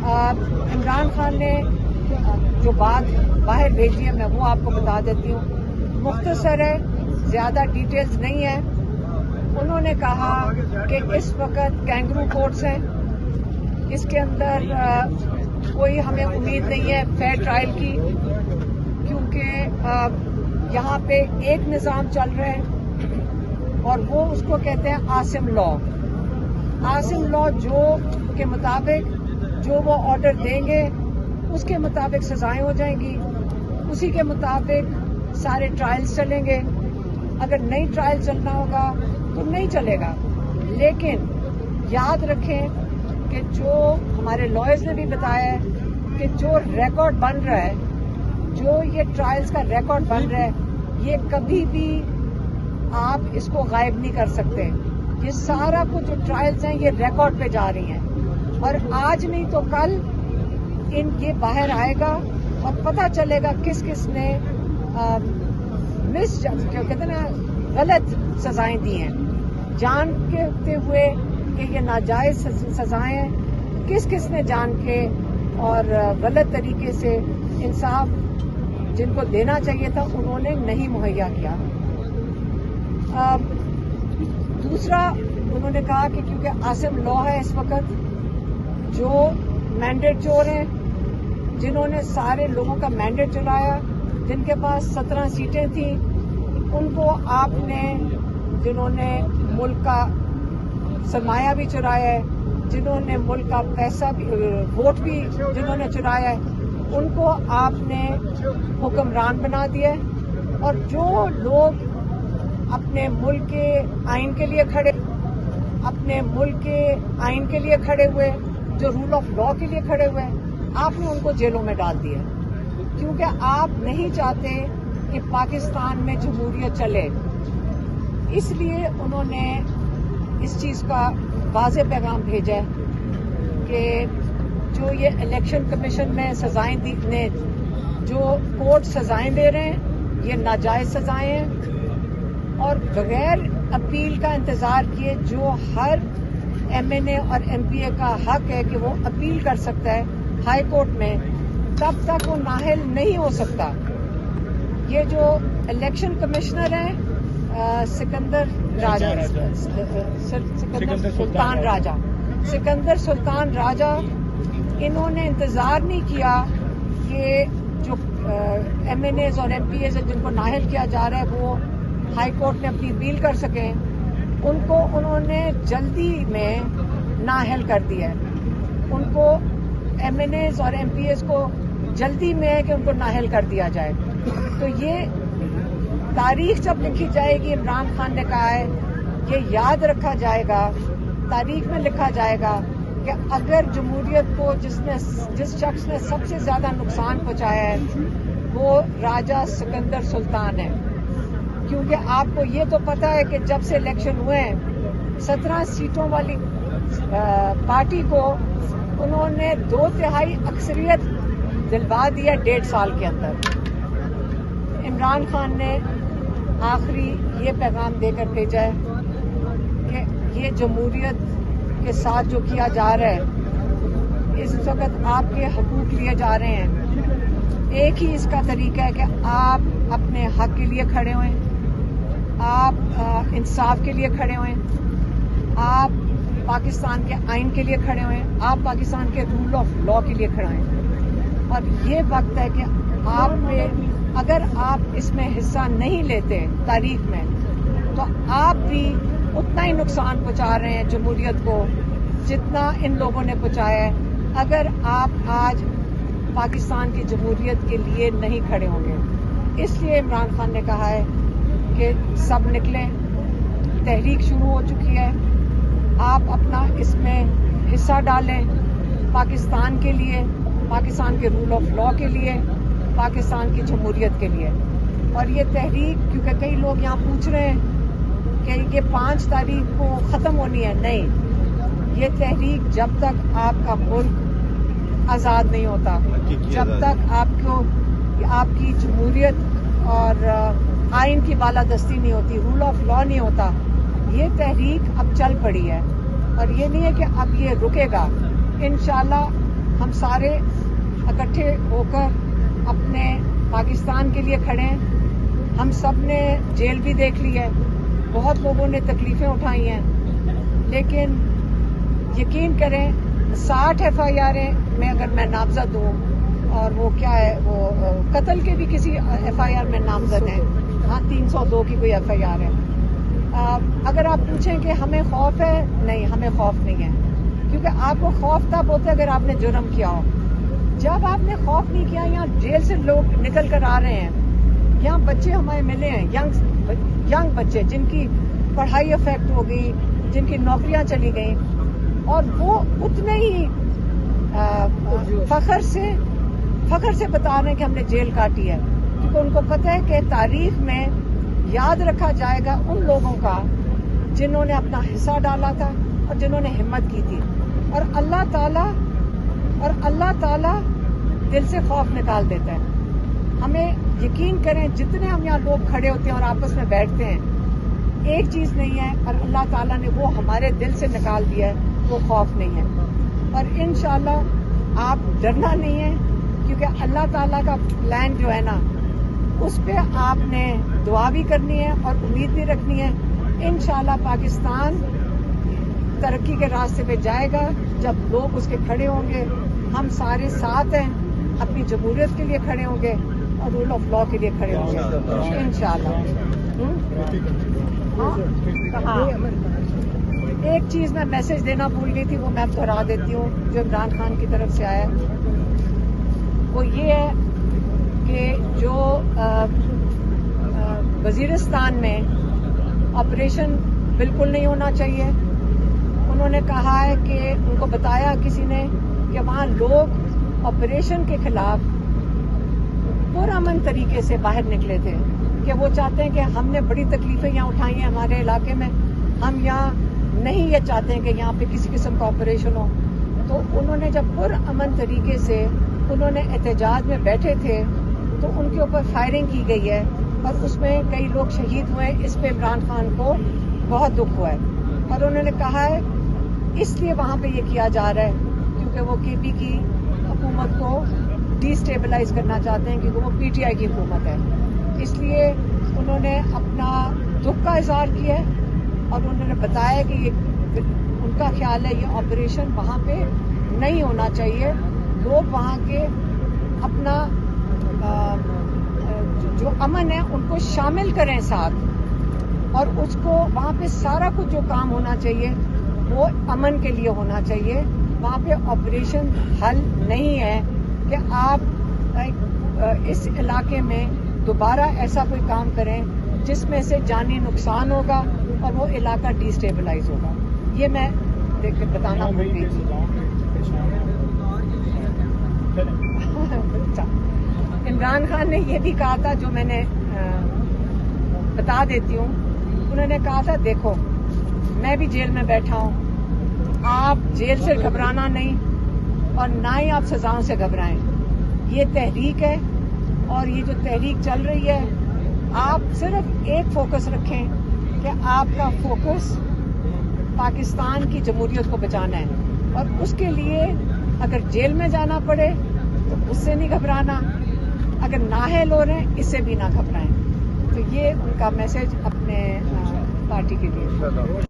عمران خان نے جو بات باہر بھیجی ہے میں وہ آپ کو بتا دیتی ہوں، مختصر ہے، زیادہ ڈیٹیلز نہیں ہے۔ انہوں نے کہا کہ اس وقت کینگرو کورٹس ہیں، اس کے اندر کوئی ہمیں امید نہیں ہے فیئر ٹرائل کی، کیونکہ یہاں پہ ایک نظام چل رہا ہے اور وہ اس کو کہتے ہیں عاصم لا۔ عاصم لا جو کے مطابق جو وہ آرڈر دیں گے اس کے مطابق سزائیں ہو جائیں گی، اسی کے مطابق سارے ٹرائلز چلیں گے۔ اگر نئی ٹرائل چلنا ہوگا تو نہیں چلے گا، لیکن یاد رکھیں کہ جو ہمارے لائرز نے بھی بتایا ہے کہ جو ریکارڈ بن رہا ہے، جو یہ ٹرائلز کا ریکارڈ بن رہا ہے، یہ کبھی بھی آپ اس کو غائب نہیں کر سکتے۔ یہ سارا کچھ جو ٹرائلز ہیں یہ ریکارڈ پہ جا رہی ہیں، اور آج نہیں تو کل یہ باہر آئے گا اور پتہ چلے گا کس کس نے کہتے ہیں نا غلط سزائیں دی ہیں، جان کے ہوئے کہ یہ ناجائز سزائیں ہیں، کس کس نے جان کے اور غلط طریقے سے انصاف جن کو دینا چاہیے تھا انہوں نے نہیں مہیا کیا۔ دوسرا انہوں نے کہا کہ کیونکہ عاصم لا ہے اس وقت، جو مینڈیٹ چور ہیں، جنہوں نے سارے لوگوں کا مینڈیٹ چرایا، جن کے پاس 17 سیٹیں تھیں، ان کو آپ نے، جنہوں نے ملک کا سرمایہ بھی چرایا ہے، جنہوں نے ملک کا پیسہ بھی، ووٹ بھی جنہوں نے چرایا ہے، ان کو آپ نے حکمران بنا دیا ہے۔ اور جو لوگ اپنے ملک کے آئین کے لیے کھڑے، اپنے ملک کے آئین کے لیے کھڑے ہوئے، جو رول آف لا کے لیے کھڑے ہوئے، آپ نے ان کو جیلوں میں ڈال دیا، کیونکہ آپ نہیں چاہتے کہ پاکستان میں جمہوریت چلے۔ اس لیے انہوں نے اس چیز کا واضح پیغام بھیجا ہے کہ جو یہ الیکشن کمیشن میں سزائیں دینے، جو کورٹ سزائیں دے رہے ہیں، یہ ناجائز سزائیں ہیں، اور بغیر اپیل کا انتظار کیے جو ہر ایم این اے اور ایم پی اے کا حق ہے کہ وہ اپیل کر سکتا ہے ہائی کورٹ میں، تب تک وہ نااہل نہیں ہو سکتا۔ یہ جو الیکشن کمشنر ہیں سکندر سلطان راجہ، انہوں نے انتظار نہیں کیا کہ جو ایم این ایز اور ایم پی ایز جن کو نااہل کیا جا رہا ہے وہ ہائی کورٹ میں اپنی اپیل کر سکیں، ان کو انہوں نے جلدی میں نااہل کر دیا ہے۔ ان کو ایم این ایز اور ایم پی ایز کو جلدی میں ہے کہ ان کو نااہل کر دیا جائے۔ تو یہ تاریخ جب لکھی جائے گی، عمران خان نے کہا ہے یہ یاد رکھا جائے گا، تاریخ میں لکھا جائے گا کہ اگر جمہوریت کو جس شخص نے سب سے زیادہ نقصان پہنچایا ہے وہ راجہ سکندر سلطان ہے، کیونکہ آپ کو یہ تو پتہ ہے کہ جب سے الیکشن ہوئے ہیں 17 سیٹوں والی پارٹی کو انہوں نے 2/3 اکثریت دلوا دیا 1.5 سال کے اندر۔ عمران خان نے آخری یہ پیغام دے کر بھیجا ہے کہ یہ جمہوریت کے ساتھ جو کیا جا رہا ہے، اس وقت آپ کے حقوق لیے جا رہے ہیں، ایک ہی اس کا طریقہ ہے کہ آپ اپنے حق کے لیے کھڑے ہوئیں، آپ انصاف کے لیے کھڑے ہوئیں، آپ پاکستان کے آئین کے لیے کھڑے ہوئیں، آپ پاکستان کے رول آف لا کے لیے کھڑے ہوئیں۔ اور یہ وقت ہے کہ آپ پہ اگر آپ اس میں حصہ نہیں لیتے تاریخ میں، تو آپ بھی اتنا ہی نقصان پہنچا رہے ہیں جمہوریت کو جتنا ان لوگوں نے پہنچایا ہے، اگر آپ آج پاکستان کی جمہوریت کے لیے نہیں کھڑے ہوں گے۔ اس لیے عمران خان نے کہا ہے کہ سب نکلیں، تحریک شروع ہو چکی ہے، آپ اپنا اس میں حصہ ڈالیں، پاکستان کے لیے، پاکستان کے رول آف لا کے لیے، پاکستان کی جمہوریت کے لیے۔ اور یہ تحریک، کیونکہ کئی لوگ یہاں پوچھ رہے ہیں کہ یہ 5 تاریخ کو ختم ہونی ہے، نہیں، یہ تحریک جب تک آپ کا ملک آزاد نہیں ہوتا، جب تک آپ کی جمہوریت اور آئین کی بالادستی نہیں ہوتی، رول آف لا نہیں ہوتا، یہ تحریک اب چل پڑی ہے۔ اور یہ نہیں ہے کہ اب یہ رکے گا، انشاءاللہ ہم سارے اکٹھے ہو کر اپنے پاکستان کے لیے کھڑے ہیں. ہم سب نے جیل بھی دیکھ لی ہے, بہت لوگوں نے تکلیفیں اٹھائی ہیں, لیکن یقین کریں 60 FIR میں اگر میں نامزد ہوں, اور وہ کیا ہے, وہ قتل کے بھی کسی FIR میں نامزد ہیں, ہاں 302 کی کوئی FIR ہے. اگر آپ پوچھیں کہ ہمیں خوف ہے, نہیں, ہمیں خوف نہیں ہے, کیونکہ آپ کو خوف تب ہوتا ہے اگر آپ نے جرم کیا ہو. جب آپ نے خوف نہیں کیا, یہاں جیل سے لوگ نکل کر آ رہے ہیں, یہاں بچے ہمارے ملے ہیں, ینگ بچے جن کی پڑھائی افیکٹ ہو گئی, جن کی نوکریاں چلی گئیں, اور وہ اتنے ہی فخر سے بتا رہے ہیں کہ ہم نے جیل کاٹی ہے, کیونکہ ان کو پتہ ہے کہ تاریخ میں یاد رکھا جائے گا ان لوگوں کا جنہوں نے اپنا حصہ ڈالا تھا اور جنہوں نے ہمت کی تھی. اور اللہ تعالیٰ دل سے خوف نکال دیتا ہے. ہمیں یقین کریں, جتنے ہم یہاں لوگ کھڑے ہوتے ہیں اور آپس میں بیٹھتے ہیں, ایک چیز نہیں ہے, اور اللہ تعالیٰ نے وہ ہمارے دل سے نکال دیا ہے, وہ خوف نہیں ہے. اور انشاءاللہ آپ ڈرنا نہیں ہے, کیونکہ اللہ تعالیٰ کا پلان جو ہے نا, اس پہ آپ نے دعا بھی کرنی ہے اور امید بھی رکھنی ہے. انشاءاللہ پاکستان ترقی کے راستے پہ جائے گا جب لوگ اس کے کھڑے ہوں گے. ہم سارے ساتھ ہیں, اپنی جمہوریت کے لیے کھڑے ہوں گے اور رول آف لا کے لیے کھڑے ہوں گے انشاءاللہ. ہاں, ایک چیز میں میسج دینا بھول گئی تھی, وہ میں دہرا دیتی ہوں, جو عمران خان کی طرف سے آیا, وہ یہ ہے کہ جو وزیرستان میں آپریشن بالکل نہیں ہونا چاہیے. انہوں نے کہا ہے کہ ان کو بتایا کسی نے کہ وہاں لوگ آپریشن کے خلاف پرامن طریقے سے باہر نکلے تھے, کہ وہ چاہتے ہیں کہ ہم نے بڑی تکلیفیں یہاں اٹھائی ہیں ہمارے علاقے میں, ہم یہاں نہیں یہ چاہتے ہیں کہ یہاں پہ کسی قسم کا آپریشن ہو. تو انہوں نے جب پرامن طریقے سے انہوں نے احتجاج میں بیٹھے تھے, تو ان کے اوپر فائرنگ کی گئی ہے اور اس میں کئی لوگ شہید ہوئے. اس پہ عمران خان کو بہت دکھ ہوا ہے, اور انہوں نے کہا ہے اس لیے وہاں پہ یہ کیا جا رہا ہے کیونکہ وہ KP کی حکومت کو ڈی اسٹیبلائز کرنا چاہتے ہیں, کیونکہ وہ PTI کی حکومت ہے. اس لیے انہوں نے اپنا دکھ کا اظہار کیا ہے, اور انہوں نے بتایا کہ یہ ان کا خیال ہے یہ آپریشن وہاں پہ نہیں ہونا چاہیے. لوگ وہاں کے اپنا جو امن ہے ان کو شامل کریں ساتھ, اور اس کو وہاں پہ سارا کچھ جو کام ہونا چاہیے وہ امن کے لیے ہونا چاہیے. وہاں پہ آپریشن حل نہیں ہے کہ آپ اس علاقے میں دوبارہ ایسا کوئی کام کریں جس میں سے جانی نقصان ہوگا اور وہ علاقہ ڈی اسٹیبلائز ہوگا. یہ میں دیکھ کے بتانا بھول گئی تھی. عمران خان نے یہ بھی کہا تھا, جو میں نے بتا دیتی ہوں, انہوں نے کہا تھا دیکھو میں بھی جیل میں بیٹھا ہوں, آپ جیل سے گھبرانا نہیں اور نہ ہی آپ سزاؤں سے گھبرائیں. یہ تحریک ہے, اور یہ جو تحریک چل رہی ہے, آپ صرف ایک فوکس رکھیں کہ آپ کا فوکس پاکستان کی جمہوریت کو بچانا ہے, اور اس کے لیے اگر جیل میں جانا پڑے تو اس سے نہیں گھبرانا, اگر نااہل ہو رہے ہیں اس سے بھی نہ گھبرائیں. تو یہ ان کا میسج اپنے پارٹی کے لیے.